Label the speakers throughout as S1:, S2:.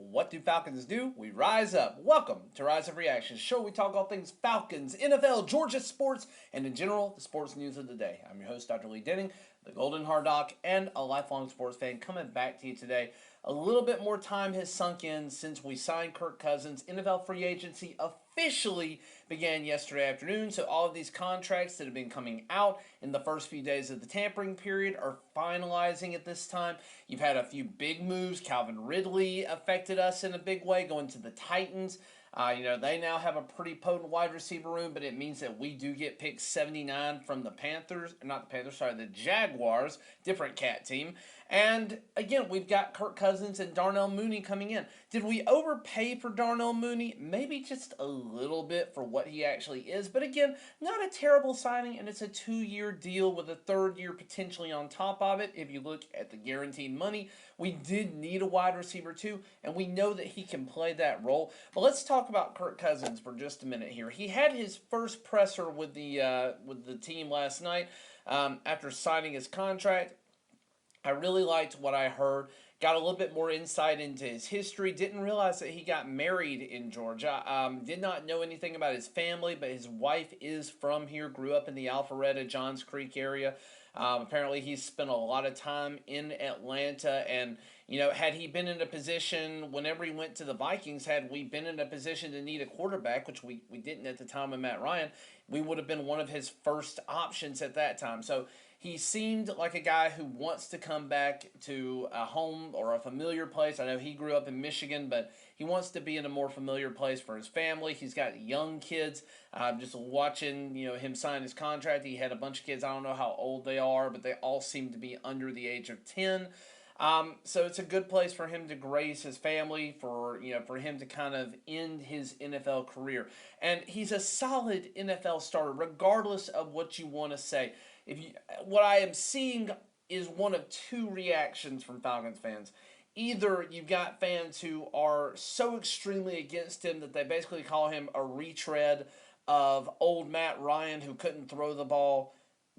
S1: What do Falcons do? We rise up. Welcome to Rise Up Reactions, show we talk all things Falcons, NFL, Georgia sports, and in general, the sports news of the day. I'm your host, Dr. Lee Denning, the Golden Hard Doc, and a lifelong sports fan coming back to you today. A little bit more time has sunk in since we signed Kirk Cousins. NFL free agency officially began yesterday afternoon, so all of these contracts that have been coming out in the first few days of the tampering period are finalizing at this time. You've had a few big moves. Calvin Ridley affected us in a big way, going to the Titans. They now have a pretty potent wide receiver room, but it means that we do get pick 79 from the the Jaguars, different cat team. And again, we've got Kirk Cousins and Darnell Mooney coming in. Did we overpay for Darnell Mooney? Maybe just a little bit for what he actually is, but again, not a terrible signing, and it's a 2-year deal with a third year potentially on top of it. If you look at the guaranteed money, we did need a wide receiver too, and we know that he can play that role. But let's talk about Kirk Cousins for just a minute here. He had his first presser with the team last night after signing his contract. I really liked what I heard. Got a little bit more insight into his history. Didn't realize that he got married in Georgia. Did not know anything about his family, but his wife is from here. Grew up in the Alpharetta, Johns Creek area. Apparently, he's spent a lot of time in Atlanta, and had he been in a position whenever he went to the Vikings, had we been in a position to need a quarterback, which we didn't at the time of Matt Ryan, we would have been one of his first options at that time. So he seemed like a guy who wants to come back to a home or a familiar place. I know he grew up in Michigan, but he wants to be in a more familiar place for his family. He's got young kids. Just watching, him sign his contract, he had a bunch of kids. I don't know how old they are, but they all seem to be under the age of 10. So it's a good place for him to grace his family, for him to kind of end his NFL career. And he's a solid NFL starter, regardless of what you want to say. What I am seeing is one of two reactions from Falcons fans. Either you've got fans who are so extremely against him that they basically call him a retread of old Matt Ryan who couldn't throw the ball,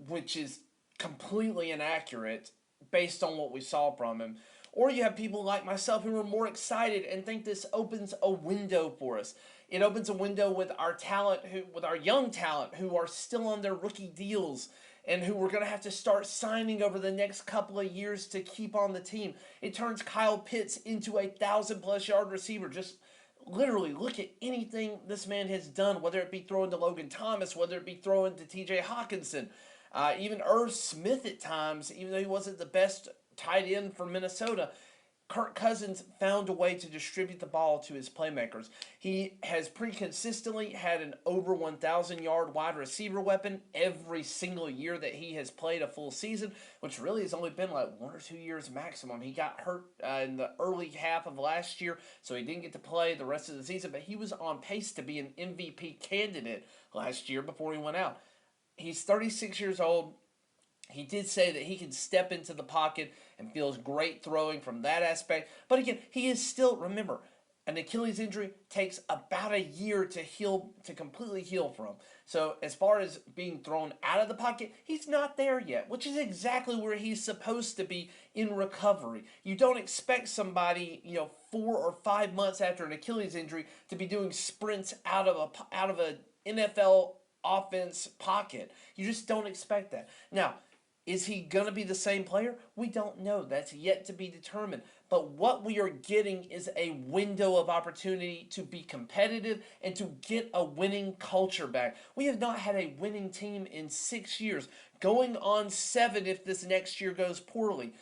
S1: which is completely inaccurate based on what we saw from him. Or you have people like myself who are more excited and think this opens a window for us. It opens a window with our talent, with our young talent who are still on their rookie deals and who we're going to have to start signing over the next couple of years to keep on the team. It turns Kyle Pitts into a 1,000-plus yard receiver. Just literally look at anything this man has done, whether it be throwing to Logan Thomas, whether it be throwing to TJ Hawkinson, even Irv Smith at times, even though he wasn't the best tight end for Minnesota. Kirk Cousins found a way to distribute the ball to his playmakers. He has pretty consistently had an over 1,000-yard wide receiver weapon every single year that he has played a full season, which really has only been like 1 or 2 years maximum. He got hurt in the early half of last year, so he didn't get to play the rest of the season, but he was on pace to be an MVP candidate last year before he went out. He's 36 years old. He did say that he can step into the pocket and feels great throwing from that aspect. But again, he is still, remember, an Achilles injury takes about a year to heal, to completely heal from. So as far as being thrown out of the pocket, he's not there yet, which is exactly where he's supposed to be in recovery. You don't expect somebody, 4 or 5 months after an Achilles injury to be doing sprints out of an NFL offense pocket. You just don't expect that. Now, is he going to be the same player? We don't know. That's yet to be determined. But what we are getting is a window of opportunity to be competitive and to get a winning culture back. We have not had a winning team in 6 years, going on 7 if this next year goes poorly.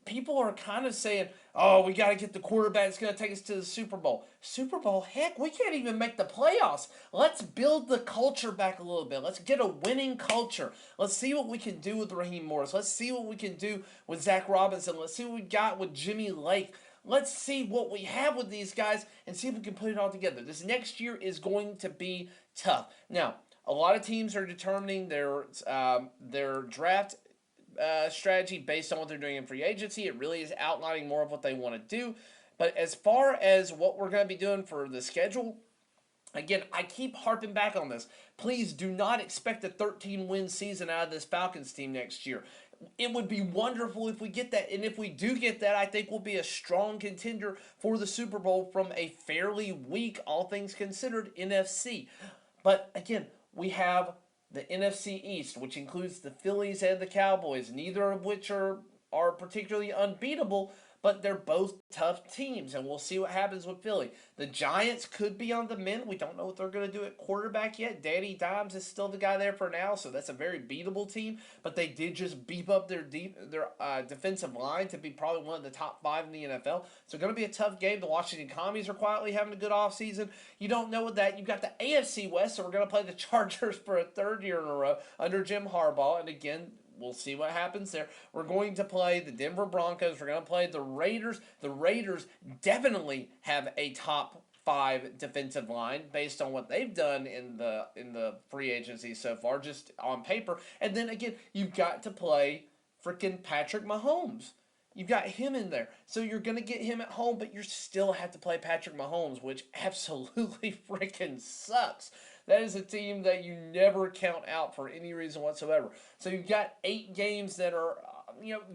S1: People are kind of saying, oh, we got to get the quarterback that's going to take us to the Super Bowl. Super Bowl? Heck, we can't even make the playoffs. Let's build the culture back a little bit. Let's get a winning culture. Let's see what we can do with Raheem Morris. Let's see what we can do with Zach Robinson. Let's see what we got with Jimmy Lake. Let's see what we have with these guys and see if we can put it all together. This next year is going to be tough. Now, a lot of teams are determining their draft strategy based on what they're doing in free agency. It really is outlining more of what they want to do. But as far as what we're going to be doing for the schedule, again, I keep harping back on this. Please do not expect a 13-win season out of this Falcons team next year. it would be wonderful if we get that. And if we do get that, I think we'll be a strong contender for the Super Bowl from a fairly weak, all things considered, NFC. But again, we have the NFC East, which includes the Phillies and the Cowboys, neither of which are particularly unbeatable, but they're both tough teams, and we'll see what happens with Philly. The Giants could be on the mend. We don't know what they're going to do at quarterback yet. Danny Dimes is still the guy there for now, so that's a very beatable team, but they did just beef up their defensive line to be probably one of the top 5 in the NFL. So going to be a tough game. The Washington Commies are quietly having a good offseason. You don't know what that. You've got the AFC West, so we're going to play the Chargers for a third year in a row under Jim Harbaugh, and again, we'll see what happens there. We're going to play the Denver Broncos. We're going to play the Raiders. The Raiders definitely have a top 5 defensive line based on what they've done in the free agency so far, just on paper. And then again, you've got to play freaking Patrick Mahomes. You've got him in there. So you're going to get him at home, but you still have to play Patrick Mahomes, which absolutely freaking sucks. That is a team that you never count out for any reason whatsoever. So you've got 8 games that are,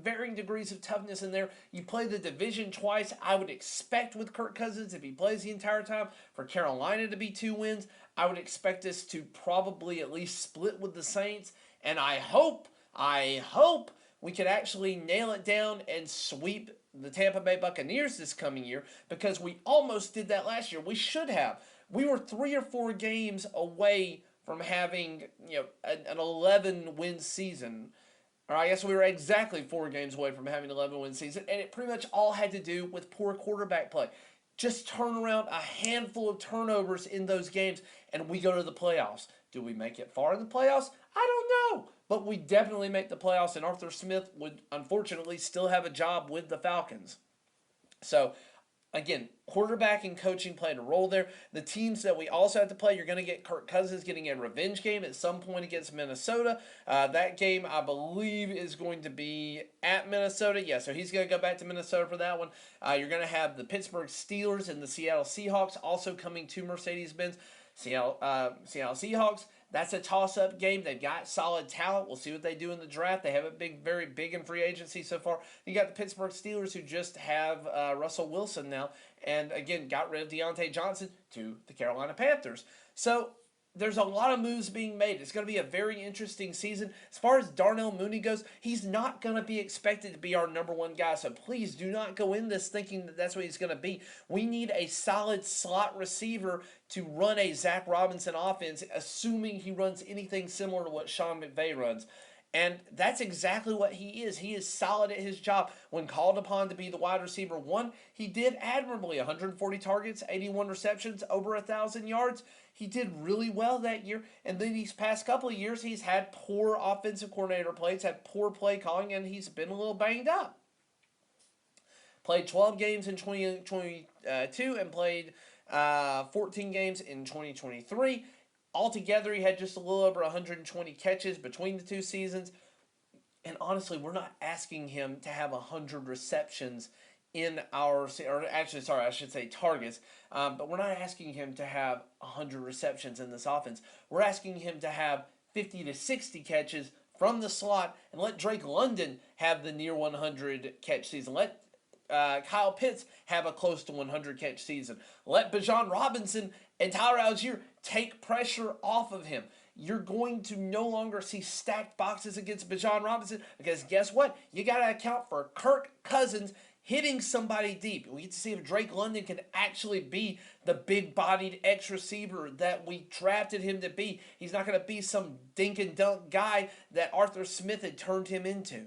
S1: varying degrees of toughness in there. You play the division twice. I would expect with Kirk Cousins, if he plays the entire time, for Carolina to be 2 wins. I would expect us to probably at least split with the Saints. And I hope we could actually nail it down and sweep the Tampa Bay Buccaneers this coming year, because we almost did that last year. We should have. We were 3 or 4 games away from having, an 11-win season. Or I guess we were exactly 4 games away from having an 11-win season, and it pretty much all had to do with poor quarterback play. Just turn around a handful of turnovers in those games, and we go to the playoffs. Do we make it far in the playoffs? I don't know. But we definitely make the playoffs, and Arthur Smith would unfortunately still have a job with the Falcons. So, again, quarterback and coaching played a role there. The teams that we also have to play, you're going to get Kirk Cousins getting a revenge game at some point against Minnesota. That game, I believe, is going to be at Minnesota. Yeah, so he's going to go back to Minnesota for that one. You're going to have the Pittsburgh Steelers and the Seattle Seahawks also coming to Mercedes-Benz. Seattle Seahawks, that's a toss-up game. They've got solid talent. We'll see what they do in the draft. They haven't been very big in free agency so far. You got the Pittsburgh Steelers, who just have Russell Wilson now, and again, got rid of Deontay Johnson to the Carolina Panthers. So there's a lot of moves being made. It's going to be a very interesting season. As far as Darnell Mooney goes, he's not going to be expected to be our number 1 guy, so please do not go in this thinking that that's what he's going to be. We need a solid slot receiver to run a Zach Robinson offense, assuming he runs anything similar to what Sean McVay runs. And that's exactly what he is. He is solid at his job. When called upon to be the wide receiver 1, he did admirably. 140 targets, 81 receptions, over 1,000 yards. He did really well that year. And then these past couple of years, he's had poor offensive coordinator plays, had poor play calling, and he's been a little banged up. Played 12 games in 2022 and played 14 games in 2023. Altogether, he had just a little over 120 catches between the 2 seasons. And honestly, we're not asking him to have 100 receptions in our, or actually, sorry, I should say targets. But we're not asking him to have 100 receptions in this offense. We're asking him to have 50 to 60 catches from the slot, and let Drake London have the near 100 catch season. Let Kyle Pitts have a close to 100 catch season. Let Bijan Robinson and Tyler Algier take pressure off of him. You're going to no longer see stacked boxes against Bijan Robinson, because guess what? You got to account for Kirk Cousins hitting somebody deep. We get to see if Drake London can actually be the big-bodied X receiver that we drafted him to be. He's not going to be some dink and dunk guy that Arthur Smith had turned him into.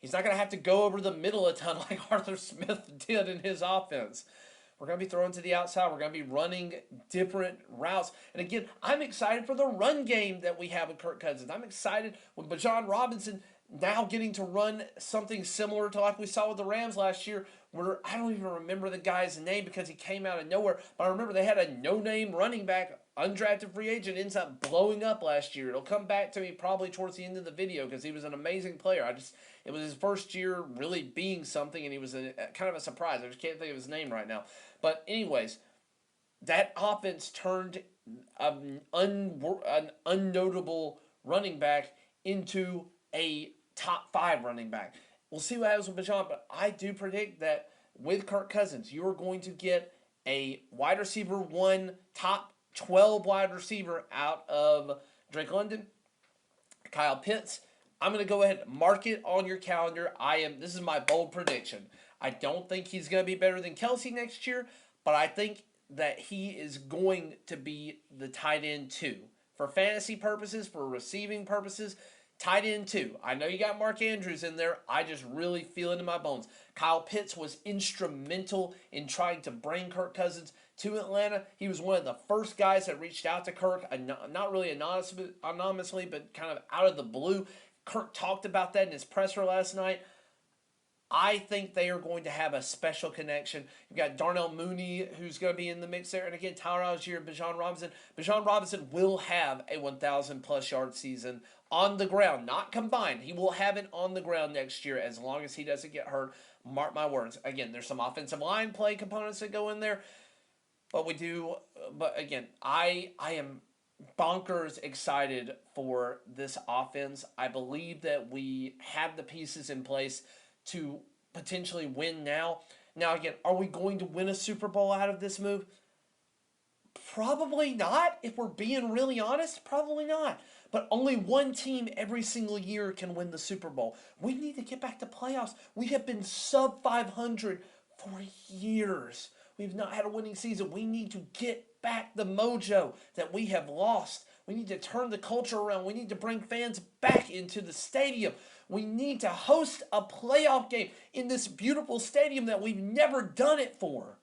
S1: He's not going to have to go over the middle a ton like Arthur Smith did in his offense. We're going to be throwing to the outside. We're going to be running different routes. And again, I'm excited for the run game that we have with Kirk Cousins. I'm excited with Bijan Robinson now getting to run something similar to like we saw with the Rams last year, where I don't even remember the guy's name because he came out of nowhere. But I remember they had a no-name running back, undrafted free agent, ends up blowing up last year. It'll come back to me probably towards the end of the video because he was an amazing player. It was his first year really being something, and he was kind of a surprise. I just can't think of his name right now. But anyways, that offense turned an unnotable running back into a top 5 running back. We'll see what happens with Bijan, but I do predict that with Kirk Cousins, you are going to get a wide receiver 1, top 12 wide receiver out of Drake London, Kyle Pitts. I'm going to go ahead and mark it on your calendar. This is my bold prediction. I don't think he's going to be better than Kelsey next year, but I think that he is going to be the tight end 2. For fantasy purposes, for receiving purposes, tight end 2. I know you got Mark Andrews in there. I just really feel it in my bones. Kyle Pitts was instrumental in trying to bring Kirk Cousins to Atlanta. He was one of the first guys that reached out to Kirk, not really anonymously, but kind of out of the blue. Kirk talked about that in his presser last night. I think they are going to have a special connection. You've got Darnell Mooney, who's going to be in the mix there. And again, Tyler Algier and Bijan Robinson. Bijan Robinson will have a 1,000-plus yard season on the ground, not combined. He will have it on the ground next year as long as he doesn't get hurt. Mark my words. Again, there's some offensive line play components that go in there. But again, I am bonkers excited for this offense. I believe that we have the pieces in place to potentially win now. Now, again, are we going to win a Super Bowl out of this move? Probably not. If we're being really honest, probably not. But only one team every single year can win the Super Bowl. We need to get back to playoffs. We have been sub 500 for years. We've not had a winning season. We need to get back the mojo that we have lost. We need to turn the culture around. We need to bring fans back into the stadium. We need to host a playoff game in this beautiful stadium that we've never done it for.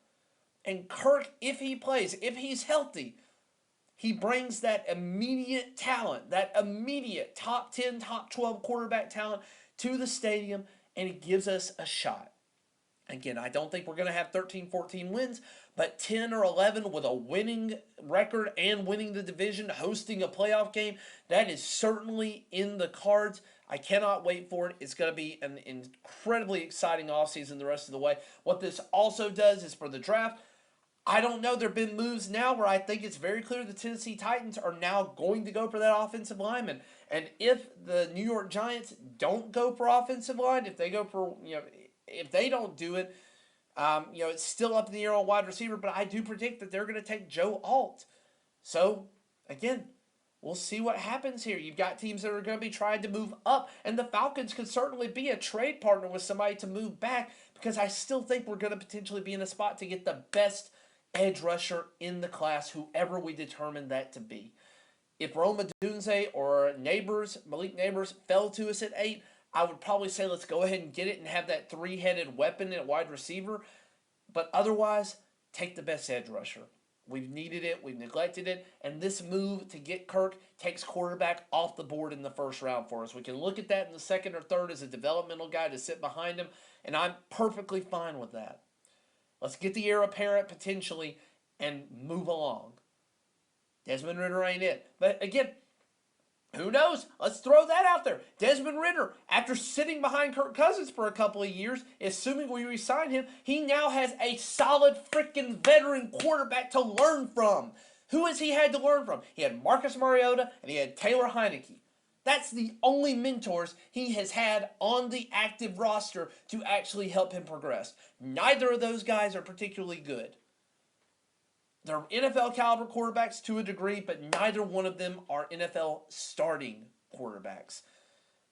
S1: And Kirk, if he plays, if he's healthy, he brings that immediate talent, that immediate top 10, top 12 quarterback talent to the stadium, and he gives us a shot. Again, I don't think we're going to have 13, 14 wins, but 10 or 11 with a winning record and winning the division, hosting a playoff game, that is certainly in the cards. I cannot wait for it. It's going to be an incredibly exciting offseason the rest of the way. What this also does is for the draft, I don't know. There have been moves now where I think it's very clear the Tennessee Titans are now going to go for that offensive lineman. And if the New York Giants don't go for offensive line, if they go for, if they don't do it, it's still up in the air on wide receiver, but I do predict that they're going to take Joe Alt. So, again, we'll see what happens here. You've got teams that are going to be trying to move up, and the Falcons could certainly be a trade partner with somebody to move back because I still think we're going to potentially be in a spot to get the best edge rusher in the class, whoever we determine that to be. If Rome Odunze or Malik Neighbors fell to us at 8, I would probably say let's go ahead and get it and have that 3-headed weapon at wide receiver. But otherwise, take the best edge rusher. We've needed it. We've neglected it. And this move to get Kirk takes quarterback off the board in the first round for us. We can look at that in the second or third as a developmental guy to sit behind him, and I'm perfectly fine with that. Let's get the heir apparent potentially and move along. Desmond Ridder ain't it. But again, who knows? Let's throw that out there. Desmond Ridder, after sitting behind Kirk Cousins for a couple of years, assuming we re-sign him, he now has a solid freaking veteran quarterback to learn from. Who has he had to learn from? He had Marcus Mariota and he had Taylor Heineke. That's the only mentors he has had on the active roster to actually help him progress. Neither of those guys are particularly good. They're NFL caliber quarterbacks to a degree, but neither one of them are NFL starting quarterbacks.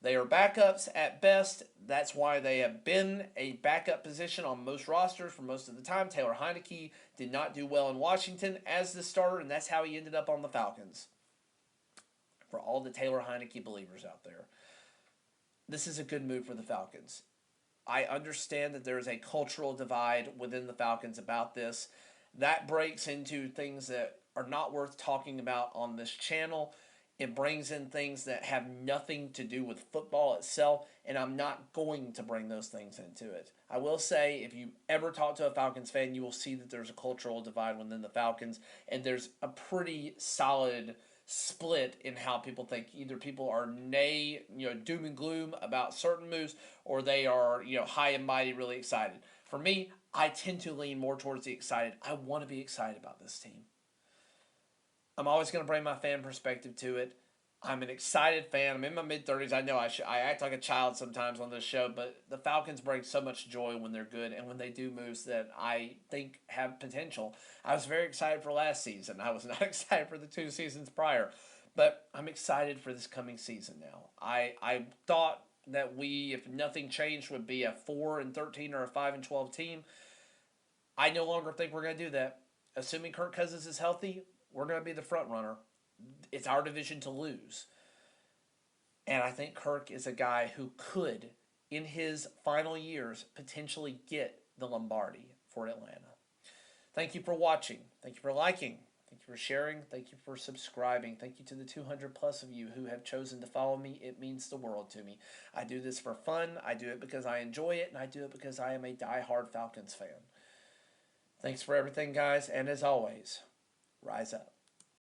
S1: They are backups at best. That's why they have been a backup position on most rosters for most of the time. Taylor Heineke did not do well in Washington as the starter, and that's how he ended up on the Falcons. For all the Taylor Heineke believers out there, this is a good move for the Falcons. I understand that there is a cultural divide within the Falcons about this. That breaks into things that are not worth talking about on this channel. It brings in things that have nothing to do with football itself, and I'm not going to bring those things into it. I will say, if you ever talk to a Falcons fan, you will see that there's a cultural divide within the Falcons, and there's a pretty solid split in how people think. Either people are doom and gloom about certain moves, or they are, high and mighty, really excited. For me, I tend to lean more towards the excited. I want to be excited about this team. I'm always going to bring my fan perspective to it. I'm an excited fan. I'm in my mid-30s. I know I act like a child sometimes on this show, but the Falcons bring so much joy when they're good and when they do moves that I think have potential. I was very excited for last season. I was not excited for the 2 seasons prior, but I'm excited for this coming season now. I thought that we, if nothing changed, would be a 4-13 or a 5-12 team. I no longer think we're going to do that. Assuming Kirk Cousins is healthy, we're going to be the front runner. It's our division to lose. And I think Kirk is a guy who could, in his final years, potentially get the Lombardi for Atlanta. Thank you for watching. Thank you for liking. Thank you for sharing. Thank you for subscribing. Thank you to the 200 plus of you who have chosen to follow me. It means the world to me. I do this for fun. I do it because I enjoy it, and I do it because I am a die-hard Falcons fan. Thanks for everything, guys. And as always, rise up.